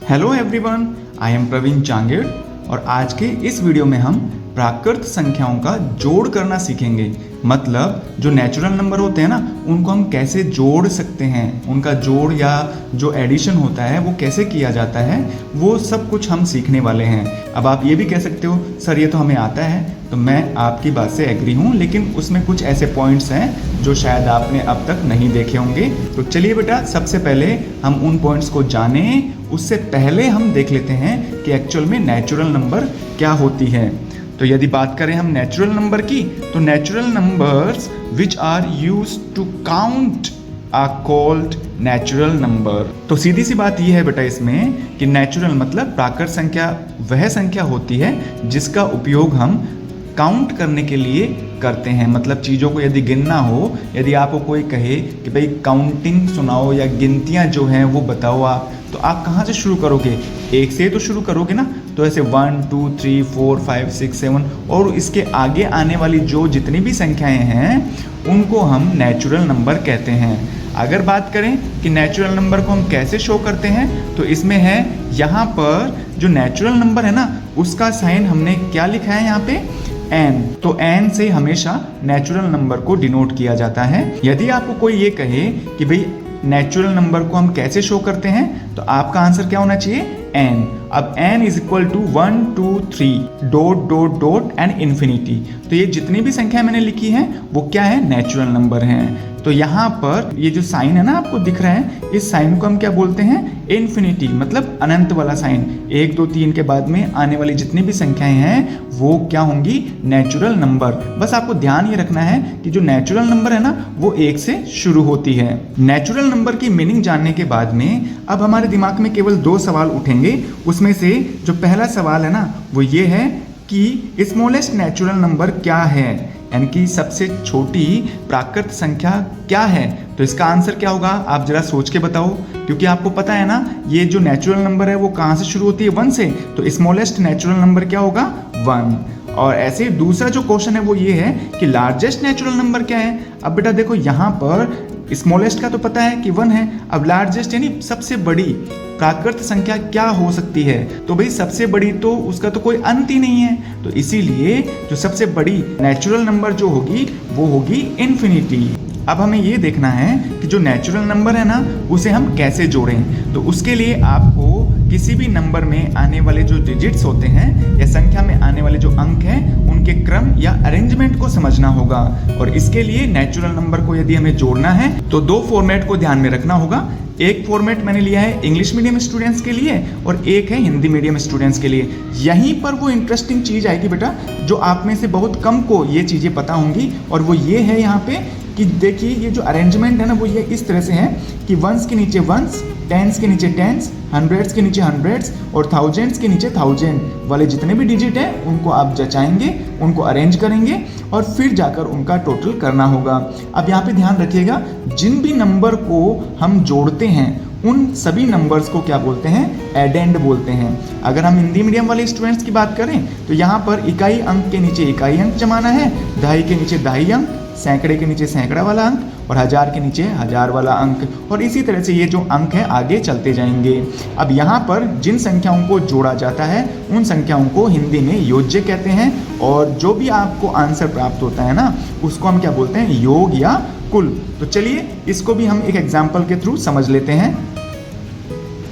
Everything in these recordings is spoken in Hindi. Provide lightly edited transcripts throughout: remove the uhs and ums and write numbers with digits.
Hello everyone, I am Praveen Changed और आज के इस वीडियो में हम प्राकृत संख्याओं का जोड़ करना सीखेंगे। मतलब जो नेचुरल नंबर होते हैं ना, उनको हम कैसे जोड़ सकते हैं, उनका जोड़ या जो एडिशन होता है वो कैसे किया जाता है, वो सब कुछ हम सीखने वाले हैं। अब आप ये भी कह सकते हो सर ये तो हमें आता है, तो मैं आपकी बात से एग्री हूँ, लेकिन उसमें कुछ ऐसे पॉइंट्स हैं जो शायद आपने अब तक नहीं देखे होंगे। तो चलिए बेटा, सबसे पहले हम उन पॉइंट्स को जानें। उससे पहले हम देख लेते हैं कि एक्चुअल में नेचुरल नंबर क्या होती है। तो यदि बात करें हम नेचुरल नंबर की, तो natural numbers which are used to count are called natural number. तो सीधी सी बात यह है बेटा इसमें कि नेचुरल मतलब प्राकृत संख्या वह संख्या होती है जिसका उपयोग हम काउंट करने के लिए करते हैं। मतलब चीज़ों को यदि गिनना हो, यदि आपको कोई कहे कि भाई काउंटिंग सुनाओ या गिनतियाँ जो हैं वो बताओ आप, तो आप कहाँ से शुरू करोगे? एक से तो शुरू करोगे ना। तो ऐसे 1 2 3 4 5 6 7 और इसके आगे आने वाली जो जितनी भी संख्याएं हैं उनको हम नेचुरल नंबर कहते हैं। अगर बात करें कि नेचुरल नंबर को हम कैसे शो करते हैं, तो इसमें है यहाँ पर जो नेचुरल नंबर है ना, उसका साइन हमने क्या लिखा है यहाँ पे? n। तो n से हमेशा नेचुरल नंबर को डिनोट किया जाता है। यदि आपको कोई ये कहे कि भाई नेचुरल नंबर को हम कैसे शो करते हैं, तो आपका आंसर क्या होना चाहिए? n। अब n is equal to 1 2 3 dot dot dot and infinity. तो ये जितनी भी संख्या मैंने लिखी हैं वो क्या है? नेचुरल नंबर हैं। तो यहाँ पर ये जो साइन है ना आपको दिख रहा है, इस साइन को हम क्या बोलते हैं? इन्फिनिटी, मतलब अनंत वाला साइन। 1 2 3 के बाद में आने वाली जितनी भी संख्याएं हैं वो क्या होंगी? Natural number. बस आपको ध्यान ये रखना है कि जो नेचुरल नंबर है ना वो 1 से शुरू होती है। नेचुरल नंबर की मीनिंग जानने के बाद में अब हमारे दिमाग में केवल 2 सवाल उठेंगे। उसमें से जो पहला सवाल है ना वो ये है कि स्मॉलेस्ट नेचुरल नंबर क्या है, यानी कि सबसे छोटी प्राकृत संख्या क्या है। तो इसका आंसर क्या होगा? आप जरा सोच के बताओ, क्योंकि आपको पता है ना ये जो नेचुरल नंबर है वो कहाँ से शुरू होती है? 1 से। तो स्मॉलेस्ट नेचुरल नंबर क्या होगा? 1। और ऐसे दूसरा जो क्वेश्चन है वो ये है कि लार्जेस्ट नेचुरल नंबर क्या है। अब बेटा देखो यहाँ पर स्मॉलेस्ट का तो पता है कि 1 है, अब लार्जेस्ट यानी सबसे बड़ी प्राकृत संख्या क्या हो सकती है? तो भाई सबसे बड़ी तो उसका तो कोई अंत ही नहीं है। तो इसीलिए जो सबसे बड़ी नेचुरल नंबर जो होगी वो होगी इन्फिनिटी। अब हमें ये देखना है कि जो नेचुरल नंबर है ना उसे हम कैसे जोड़ें। तो उसके लिए आपको किसी भी नंबर में आने वाले जो डिजिट्स होते हैं या संख्या में आने वाले जो अंक हैं उनके क्रम या अरेंजमेंट को समझना होगा। और इसके लिए नेचुरल नंबर को यदि हमें जोड़ना है तो 2 फॉर्मेट को ध्यान में रखना होगा। एक फॉर्मेट मैंने लिया है इंग्लिश मीडियम स्टूडेंट्स के लिए और एक है हिंदी मीडियम स्टूडेंट्स के लिए। यहीं पर वो इंटरेस्टिंग चीज़ आएगी बेटा, जो आप में से बहुत कम को ये चीज़ें पता होंगी, और वो ये है यहाँ पे कि देखिए ये जो अरेंजमेंट है ना वो ये इस तरह से है कि 1s के नीचे 1s, 10s के नीचे 10s, 100s के नीचे 100s और 1000s के नीचे 1000 वाले जितने भी डिजिट हैं उनको आप जचाएंगे, उनको अरेंज करेंगे और फिर जाकर उनका टोटल करना होगा। अब यहाँ पे ध्यान रखिएगा, जिन भी नंबर को हम जोड़ते हैं उन सभी नंबर्स को क्या बोलते हैं? एडेंड बोलते हैं। अगर हम हिंदी मीडियम वाले स्टूडेंट्स की बात करें तो यहाँ पर इकाई अंक के नीचे इकाई अंक जमाना है, दहाई के नीचे दहाई अंक, सैकड़े के नीचे सैकड़ा वाला अंक और 1000 के नीचे 1000 वाला अंक, और इसी तरह से ये जो अंक है आगे चलते जाएंगे। अब यहाँ पर जिन संख्याओं को जोड़ा जाता है उन संख्याओं को हिंदी में योज्य कहते हैं, और जो भी आपको आंसर प्राप्त होता है ना उसको हम क्या बोलते हैं? योग या कुल। तो चलिए इसको भी हम एक एग्जाम्पल के थ्रू समझ लेते हैं।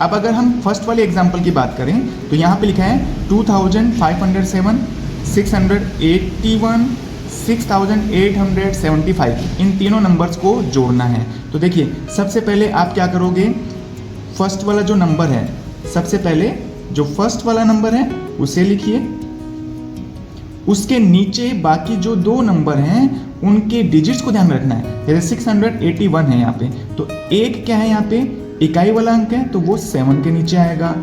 अब अगर हम फर्स्ट वाले एग्जाम्पल की बात करें तो यहाँ पे लिखा है 2507, 681, 6875, इन तीनों नंबर्स को जोड़ना है। तो देखिए सबसे पहले आप क्या करोगे? फर्स्ट वाला जो नंबर है, सबसे पहले जो फर्स्ट वाला नंबर है उसे लिखिए, उसके नीचे बाकी जो 2 नंबर हैं उनके डिजिट्स को ध्यान में रखना है। जैसे 681 है यहाँ पे, तो 1 क्या है यहाँ पे? इकाई वाला अंक है, तो वो 7 के नीचे आएगा।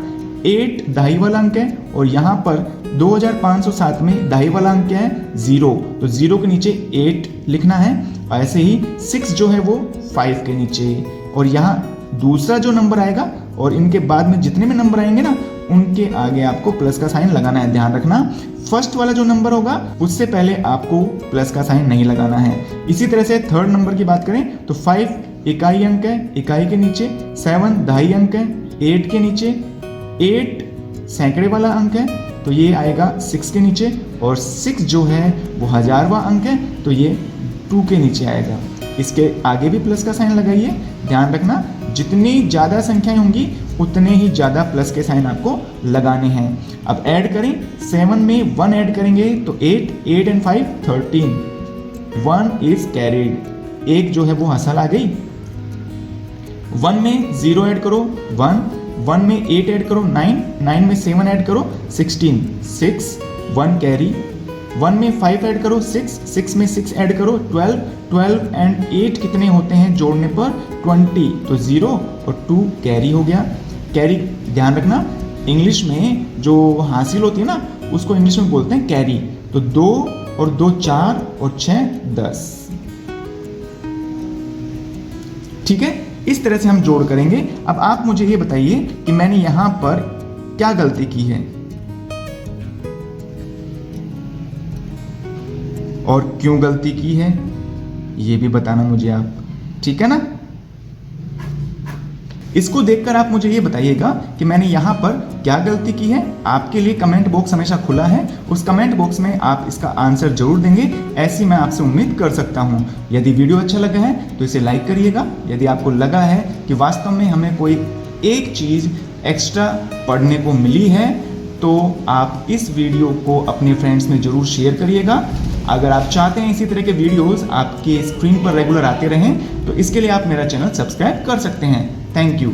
8 दहाई वाला अंक है और यहाँ पर 2507 में दहाई वाला अंक क्या है? 0, तो 0 के नीचे 8 लिखना है। ऐसे ही 6 जो है वो 5 के नीचे, और यहाँ दूसरा जो नंबर आएगा और इनके बाद में जितने भी नंबर आएंगे ना उनके आगे आपको प्लस का साइन लगाना है। ध्यान रखना, फर्स्ट वाला जो नंबर होगा उससे पहले आपको प्लस का साइन नहीं लगाना है। इसी तरह से थर्ड नंबर की बात करें तो 5 इकाई अंक है, इकाई के नीचे 7 दहाई अंक है, 8 के नीचे 8 सैकड़े वाला अंक है तो ये आएगा 6 के नीचे, और 6 जो है वो हजारवां अंक है तो ये 2 के नीचे आएगा। इसके आगे भी प्लस का साइन लगाइए। ध्यान रखना जितनी ज़्यादा संख्याएं होंगी उतने ही ज़्यादा प्लस के साइन आपको लगाने हैं। अब ऐड करें, 7 में 1 ऐड करेंगे तो 8, 8 and 5 13, 1 इज कैरिड, एक जो है वो हसल आ गई। 1 में 0 ऐड करो 1, 1 में 8 ऐड करो 9, 9 में 7 ऐड करो 16, 6, 1 कैरी। 1 में 5 ऐड करो 6, 6 में 6 ऐड करो 12, 12 and 8 कितने होते हैं जोड़ने पर 20, तो 0 और 2 कैरी हो गया। कैरी ध्यान रखना इंग्लिश में जो हासिल होती है ना उसको इंग्लिश में बोलते हैं कैरी। तो 2 और 2 4 और 6 10। ठीक है, इस तरह से हम जोड़ करेंगे। अब आप मुझे ये बताइए कि मैंने यहां पर क्या गलती की है और क्यों गलती की है, ये भी बताना मुझे आप। ठीक है ना, इसको देखकर आप मुझे ये बताइएगा कि मैंने यहाँ पर क्या गलती की है। आपके लिए कमेंट बॉक्स हमेशा खुला है, उस कमेंट बॉक्स में आप इसका आंसर जरूर देंगे, ऐसी मैं आपसे उम्मीद कर सकता हूँ। यदि वीडियो अच्छा लगा है तो इसे लाइक करिएगा। यदि आपको लगा है कि वास्तव में हमें कोई एक चीज़ एक्स्ट्रा पढ़ने को मिली है तो आप इस वीडियो को अपने फ्रेंड्स में ज़रूर शेयर करिएगा। अगर आप चाहते हैं इसी तरह के वीडियोस आपके स्क्रीन पर रेगुलर आते रहें तो इसके लिए आप मेरा चैनल सब्सक्राइब कर सकते हैं। Thank you.